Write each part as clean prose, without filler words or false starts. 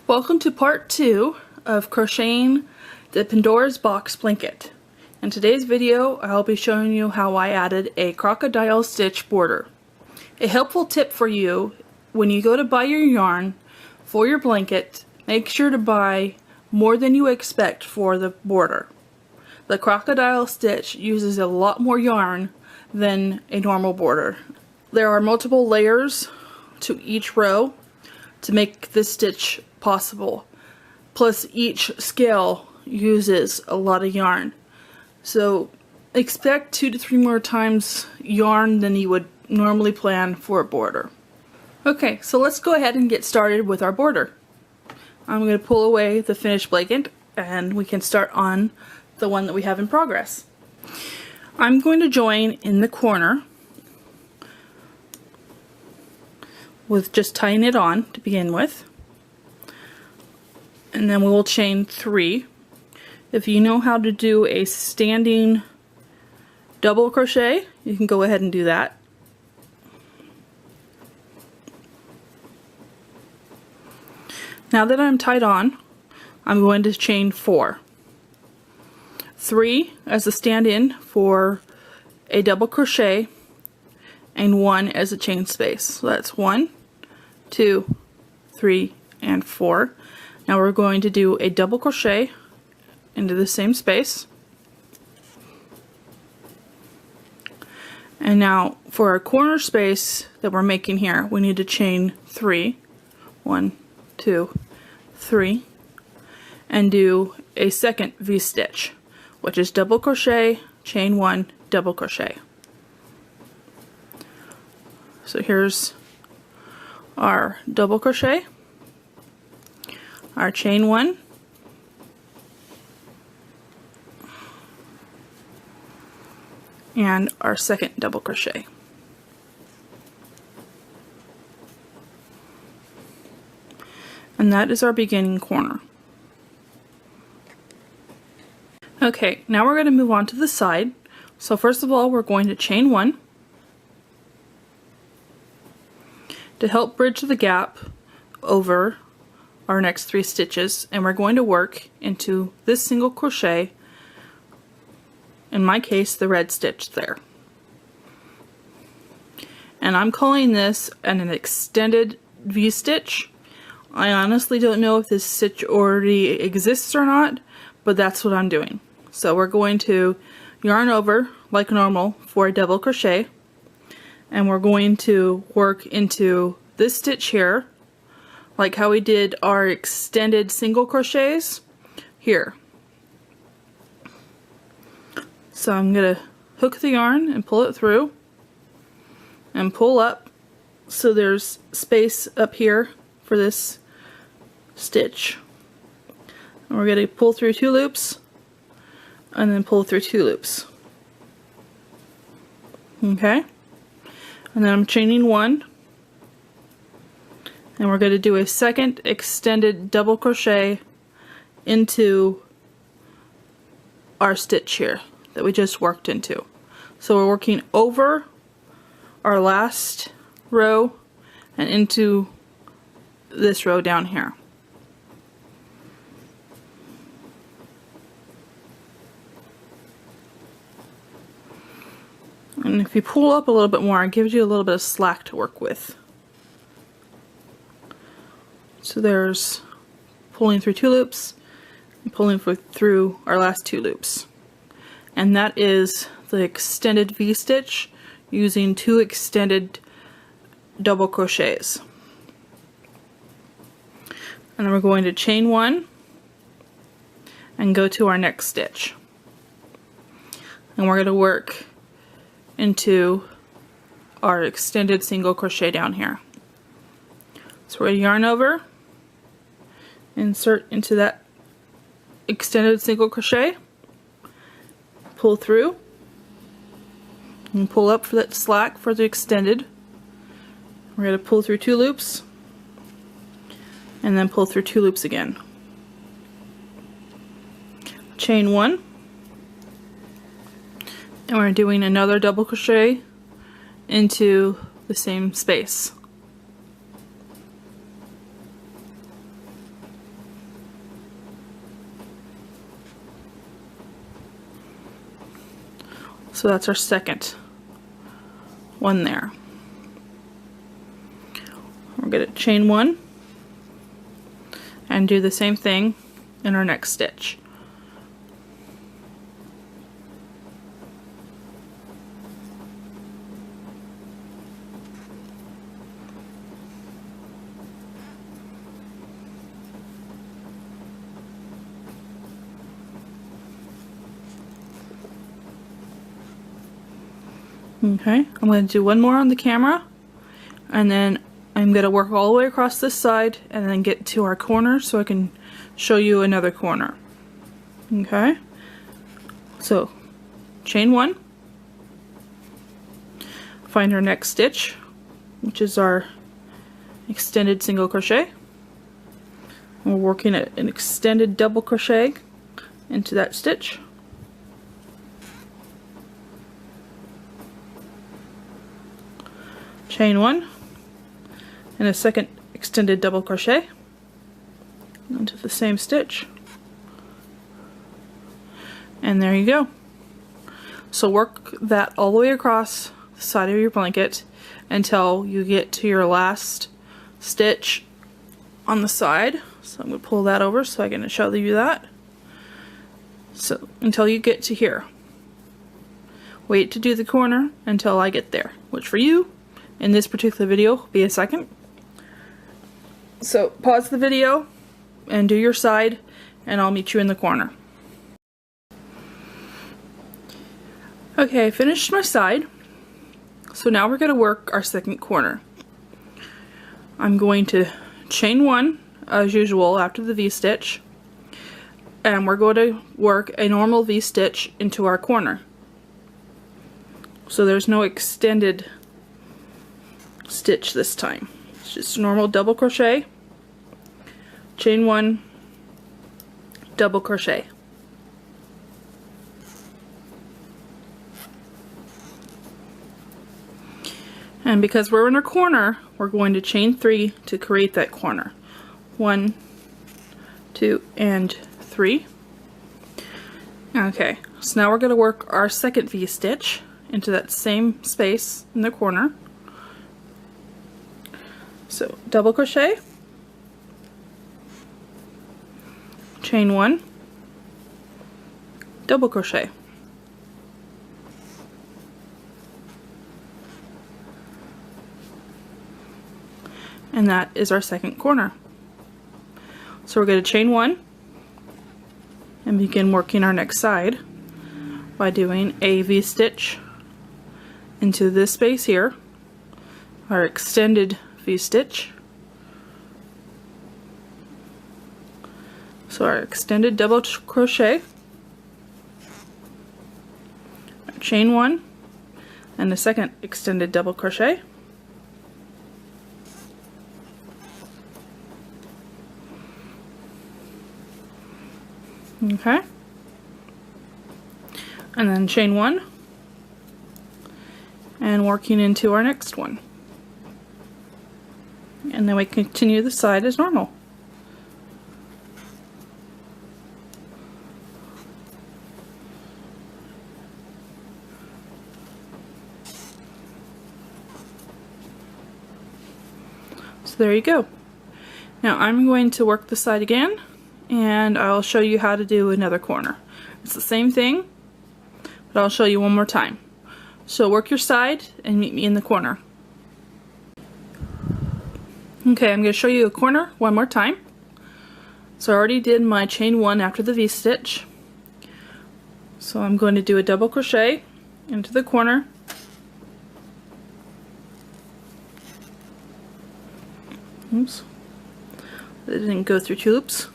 Welcome to part 2 of crocheting the Pandora's Box Blanket. In today's video, I'll be showing you how I added a crocodile stitch border. A helpful tip for you: when you go to buy your yarn for your blanket, make sure to buy more than you expect for the border. The crocodile stitch uses a lot more yarn than a normal border. There are multiple layers to each row to make this stitch possible. Plus each scale uses a lot of yarn. So expect 2 to 3 more times yarn than you would normally plan for a border. Okay, so let's go ahead and get started with our border. I'm going to pull away the finished blanket and we can start on the one that we have in progress. I'm going to join in the corner with just tying it on to begin with, and then we will chain 3. If you know how to do a standing double crochet, you can go ahead and do that. Now that I'm tied on, I'm going to chain 4. 3 as a stand-in for a double crochet and 1 as a chain space. So that's 1, 2, 3, and 4. Now we're going to do a double crochet into the same space. And now for our corner space that we're making here, we need to chain 3. 1, 2, 3, and do a second V-stitch, which is double crochet, chain 1, double crochet. So here's our double crochet, our chain 1, and our second double crochet. And that is our beginning corner. Okay, now we're going to move on to the side. So first of all, we're going to chain 1 to help bridge the gap over our next 3 stitches, and we're going to work into this single crochet, in my case the red stitch there. And I'm calling this an extended V-stitch. I honestly don't know if this stitch already exists or not, but that's what I'm doing. So we're going to yarn over like normal for a double crochet, and we're going to work into this stitch here like how we did our extended single crochets here. So I'm going to hook the yarn and pull it through and pull up so there's space up here for this stitch. And we're going to pull through 2 loops and then pull through 2 loops. Okay? And then I'm chaining 1, and we're going to do a second extended double crochet into our stitch here that we just worked into. So we're working over our last row and into this row down here. And if you pull up a little bit more, it gives you a little bit of slack to work with. So there's pulling through 2 loops and pulling through our last 2 loops. And that is the extended V-stitch using 2 extended double crochets. And then we're going to chain 1 and go to our next stitch. And we're going to work into our extended single crochet down here. So we're going to yarn over, insert into that extended single crochet, pull through, and pull up for that slack for the extended. We're going to pull through 2 loops and then pull through 2 loops again. Chain 1, and we're doing another double crochet into the same space. So that's our second one there. We're going to chain one and do the same thing in our next stitch. Okay, I'm going to do one more on the camera, and then I'm going to work all the way across this side and then get to our corner so I can show you another corner. Okay, so chain one, find our next stitch, which is our extended single crochet. We're working at an extended double crochet into that stitch. Chain one and a second extended double crochet into the same stitch, and there you go. So work that all the way across the side of your blanket until you get to your last stitch on the side. So I'm going to pull that over so I can show you that. So until you get to here. Wait to do the corner until I get there, which for you in this particular video will be a second. So pause the video and do your side, and I'll meet you in the corner. Okay, I finished my side. So now we're going to work our second corner. I'm going to chain one as usual after the V-stitch, and we're going to work a normal V-stitch into our corner. So there's no extended stitch this time. It's just a normal double crochet, chain one, double crochet. And because we're in a corner, we're going to chain three to create that corner. 1, 2, and 3. Okay, so now we're going to work our second V-stitch into that same space in the corner. So double crochet, chain one, double crochet. And that is our second corner. So we're going to chain one and begin working our next side by doing a V-stitch into this space here, our extended V-stitch. So our extended double crochet, chain one, and the second extended double crochet. Okay, and then chain one and working into our next one, and then we continue the side as normal. So there you go. Now I'm going to work the side again, and I'll show you how to do another corner. It's the same thing, but I'll show you one more time. So work your side and meet me in the corner. Okay, I'm going to show you a corner one more time. So I already did my chain one after the V-stitch. So I'm going to do a double crochet into the corner. Oops, it didn't go through two loops.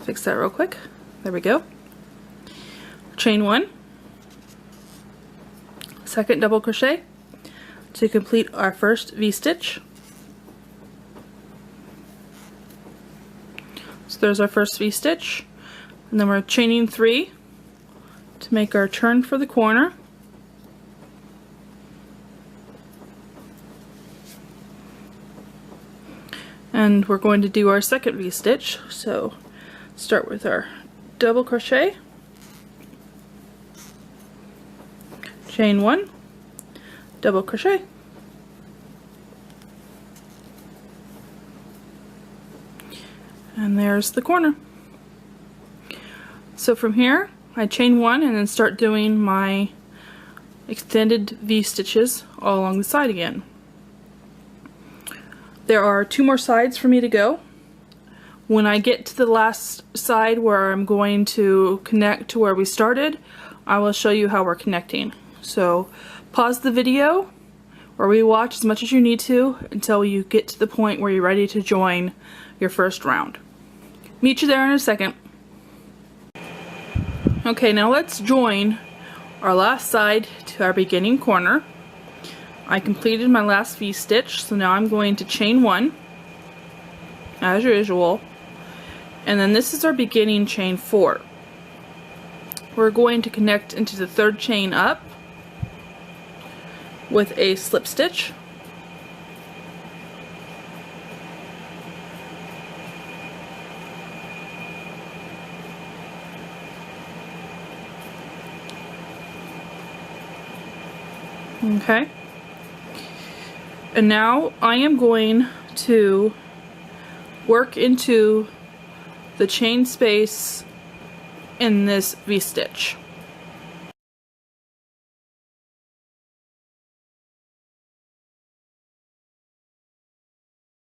Fix that real quick. There we go. Chain one, second double crochet to complete our first V-stitch. So there's our first V-stitch, and then we're chaining three to make our turn for the corner. And we're going to do our second V-stitch. So start with our double crochet, chain 1, double crochet, and there's the corner. So from here I chain 1 and then start doing my extended V-stitches all along the side again. There are 2 more sides for me to go. When I get to the last side where I'm going to connect to where we started, I will show you how we're connecting. So pause the video or rewatch as much as you need to until you get to the point where you're ready to join your first round. Meet you there in a second. Okay, now let's join our last side to our beginning corner. I completed my last V-stitch, so now I'm going to chain 1 as usual, and then this is our beginning chain 4. We're going to connect into the 3rd chain up with a slip stitch, okay, and now I am going to work into the chain space in this V-stitch.